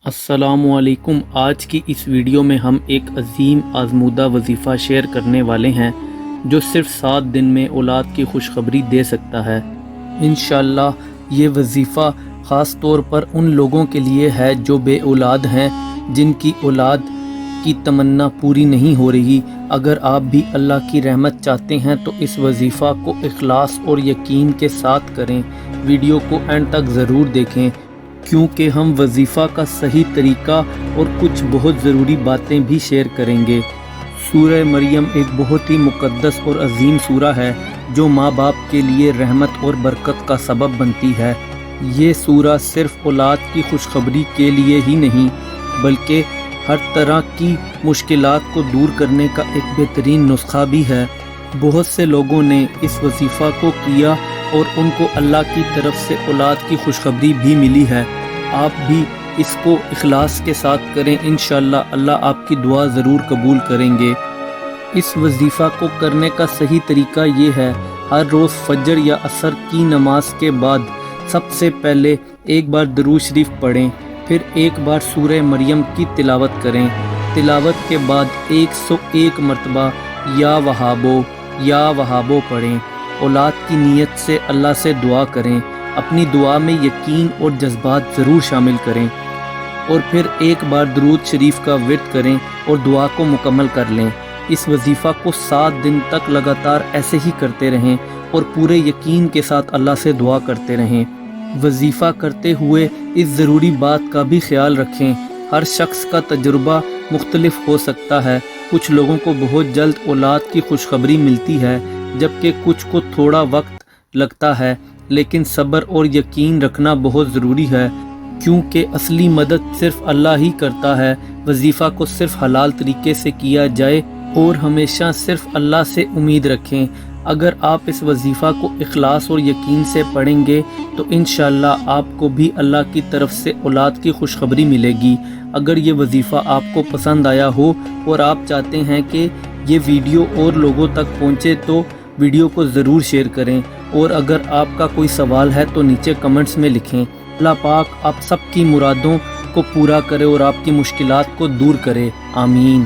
السلام علیکم۔ آج کی اس ویڈیو میں ہم ایک عظیم آزمودہ وظیفہ شیئر کرنے والے ہیں جو صرف 7 دن میں اولاد کی خوشخبری دے سکتا ہے۔ انشاءاللہ یہ وظیفہ خاص طور پر ان لوگوں کے لیے ہے جو بے اولاد ہیں، جن کی اولاد کی تمنا پوری نہیں ہو رہی۔ اگر آپ بھی اللہ کی رحمت چاہتے ہیں تو اس وظیفہ کو اخلاص اور یقین کے ساتھ کریں۔ ویڈیو کو اینڈ تک ضرور دیکھیں کیونکہ ہم وظیفہ کا صحیح طریقہ اور کچھ بہت ضروری باتیں بھی شیئر کریں گے۔ سورہ مریم ایک بہت ہی مقدس اور عظیم سورہ ہے جو ماں باپ کے لیے رحمت اور برکت کا سبب بنتی ہے۔ یہ سورہ صرف اولاد کی خوشخبری کے لیے ہی نہیں بلکہ ہر طرح کی مشکلات کو دور کرنے کا ایک بہترین نسخہ بھی ہے۔ بہت سے لوگوں نے اس وظیفہ کو کیا اور ان کو اللہ کی طرف سے اولاد کی خوشخبری بھی ملی ہے۔ آپ بھی اس کو اخلاص کے ساتھ کریں، انشاءاللہ اللہ آپ کی دعا ضرور قبول کریں گے۔ اس وظیفہ کو کرنے کا صحیح طریقہ یہ ہے، ہر روز فجر یا عصر کی نماز کے بعد سب سے پہلے ایک بار درود شریف پڑھیں، پھر ایک بار سورہ مریم کی تلاوت کریں۔ تلاوت کے بعد 101 مرتبہ یا وہابو پڑھیں۔ اولاد کی نیت سے اللہ سے دعا کریں، اپنی دعا میں یقین اور جذبات ضرور شامل کریں، اور پھر ایک بار درود شریف کا ورد کریں اور دعا کو مکمل کر لیں۔ اس وظیفہ کو 7 دن تک لگاتار ایسے ہی کرتے رہیں اور پورے یقین کے ساتھ اللہ سے دعا کرتے رہیں۔ وظیفہ کرتے ہوئے اس ضروری بات کا بھی خیال رکھیں، ہر شخص کا تجربہ مختلف ہو سکتا ہے۔ کچھ لوگوں کو بہت جلد اولاد کی خوشخبری ملتی ہے جبکہ کچھ کو تھوڑا وقت لگتا ہے، لیکن صبر اور یقین رکھنا بہت ضروری ہے کیونکہ اصلی مدد صرف اللہ ہی کرتا ہے۔ وظیفہ کو صرف حلال طریقے سے کیا جائے اور ہمیشہ صرف اللہ سے امید رکھیں۔ اگر آپ اس وظیفہ کو اخلاص اور یقین سے پڑھیں گے تو انشاءاللہ آپ کو بھی اللہ کی طرف سے اولاد کی خوشخبری ملے گی۔ اگر یہ وظیفہ آپ کو پسند آیا ہو اور آپ چاہتے ہیں کہ یہ ویڈیو اور لوگوں تک پہنچے تو ویڈیو کو ضرور شیئر کریں، اور اگر آپ کا کوئی سوال ہے تو نیچے کمنٹس میں لکھیں۔ اللہ پاک آپ سب کی مرادوں کو پورا کرے اور آپ کی مشکلات کو دور کرے، آمین۔